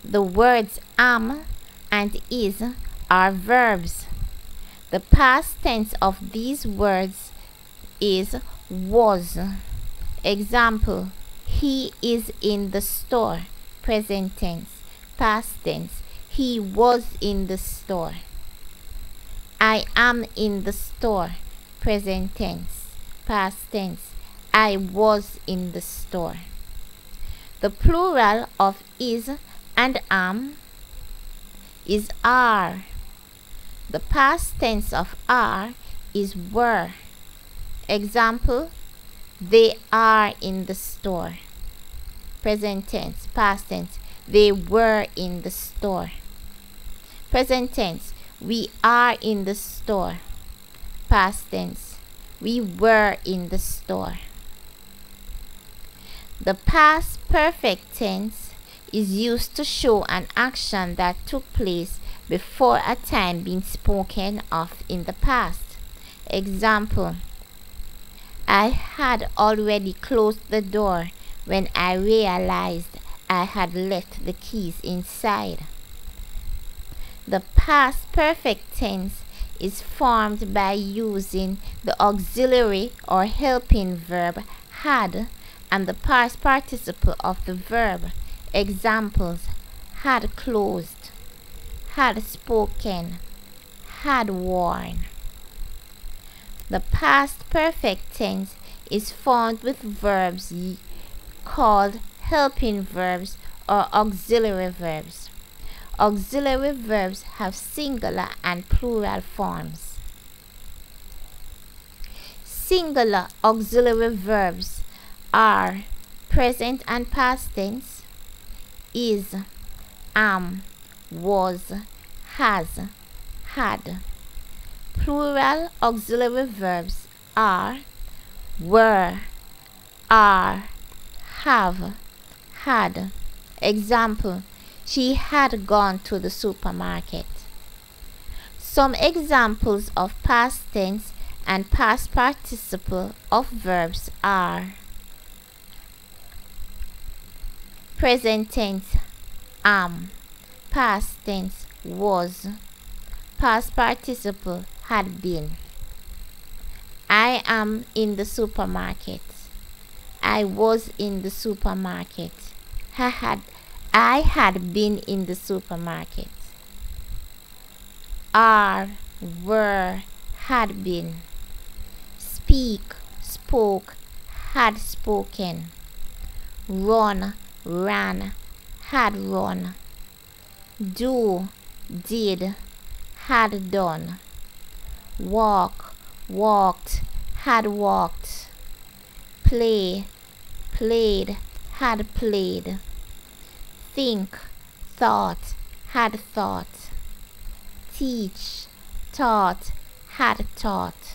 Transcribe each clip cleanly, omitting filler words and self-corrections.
The words am and is are verbs. The past tense of these words is was. Example: he is in the store. Present tense. Past tense: he was in the store. I am in the store. Present tense. Past tense: I was in the store. The plural of is and am is are. The past tense of are is were. Example: they are in the store. Present tense. Past tense: they were in the store. Present tense: we are in the store. Past tense: we were in the store. The past perfect tense is used to show an action that took place before a time being spoken of in the past. Example: I had already closed the door when I realized I had left the keys inside. The past perfect tense is formed by using the auxiliary or helping verb had and the past participle of the verb. Examples: had closed, had spoken, had worn. The past perfect tense is formed with verbs called helping verbs or auxiliary verbs. Auxiliary verbs have singular and plural forms. Singular auxiliary verbs are present and past tense: is, am, was, has, had. Plural auxiliary verbs are were, are, have, had. Example: she had gone to the supermarket. Some examples of past tense and past participle of verbs are: present tense am, past tense was, past participle had been. I am in the supermarket. I was in the supermarket. I had been in the supermarket. Are, were, had been. Speak, spoke, had spoken. Run, ran, had run. Do, did, had done. Walk, walked, had walked. Play, played, had played. Think, thought, had thought. Teach, taught, had taught.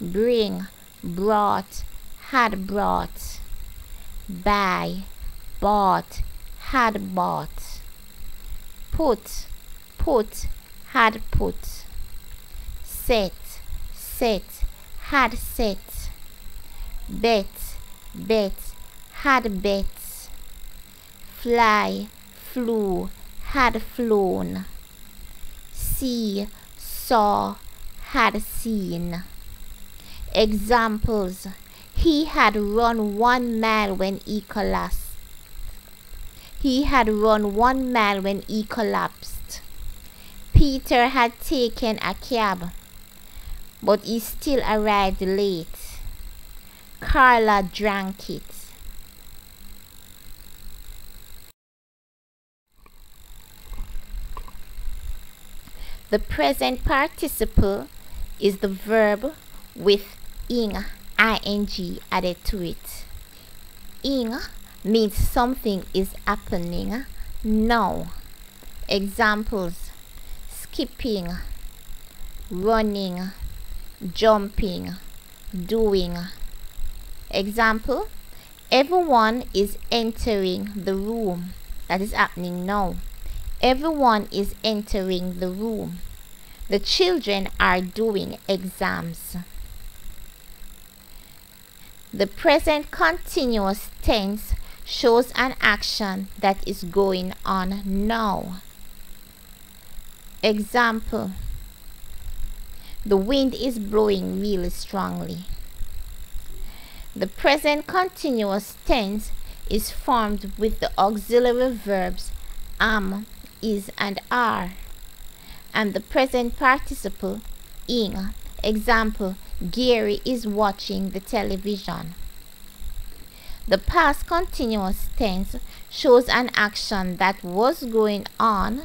Bring, brought, had brought. Buy, bought, had bought. Put, had put. Set, had set. Bet, had bet. Fly, flew, had flown. See, saw, had seen. Examples: he had run 1 mile when he collapsed. He had run 1 mile when he collapsed. Peter had taken a cab, but he still arrived late. Carla drank it. The present participle is the verb with ing added to it. Ing means something is happening now. Examples: skipping, running, jumping, doing. Example: everyone is entering the room. That is happening now. Everyone is entering the room. The children are doing exams. The present continuous tense shows an action that is going on now. Example: the wind is blowing really strongly. The present continuous tense is formed with the auxiliary verbs am, is, and are, and the present participle ing. Example: Gary is watching the television. The past continuous tense shows an action that was going on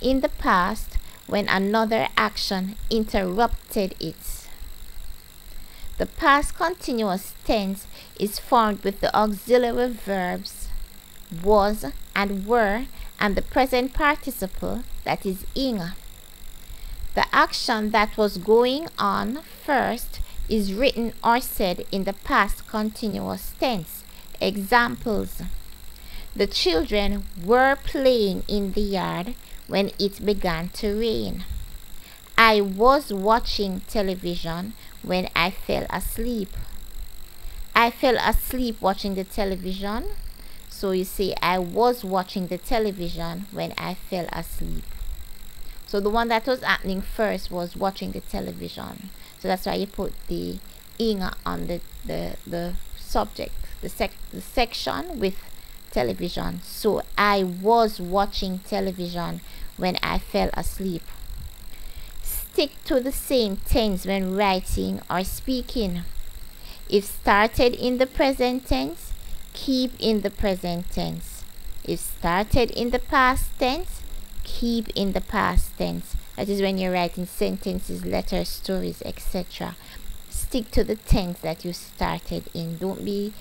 in the past when another action interrupted it. The past continuous tense is formed with the auxiliary verbs was and were and the present participle, that is ing. The action that was going on first is written or said in the past continuous tense. Examples: the children were playing in the yard when it began to rain. I was watching television when I fell asleep. I fell asleep watching the television. So you say I was watching the television when I fell asleep. So the one that was happening first was watching the television. So that's why you put the ing on the subject, the section with television. So I was watching television when I fell asleep. Stick to the same tense when writing or speaking. If started in the present tense, keep in the present tense. If started in the past tense, keep in the past tense. That is when you're writing sentences, letters, stories, etc. Stick to the tense that you started in. Don't be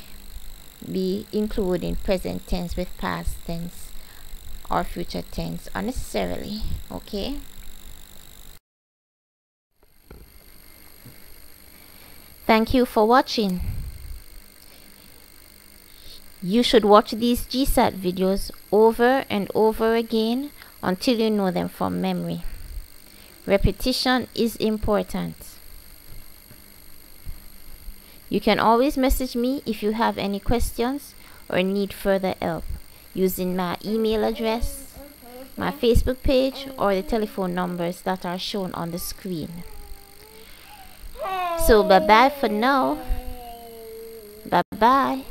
including present tense with past tense or future tense unnecessarily. Okay? Thank you for watching. You should watch these GSAT videos over and over again until you know them from memory. Repetition is important. You can always message me if you have any questions or need further help using my email address, my Facebook page, or the telephone numbers that are shown on the screen. So bye bye for now. Bye bye.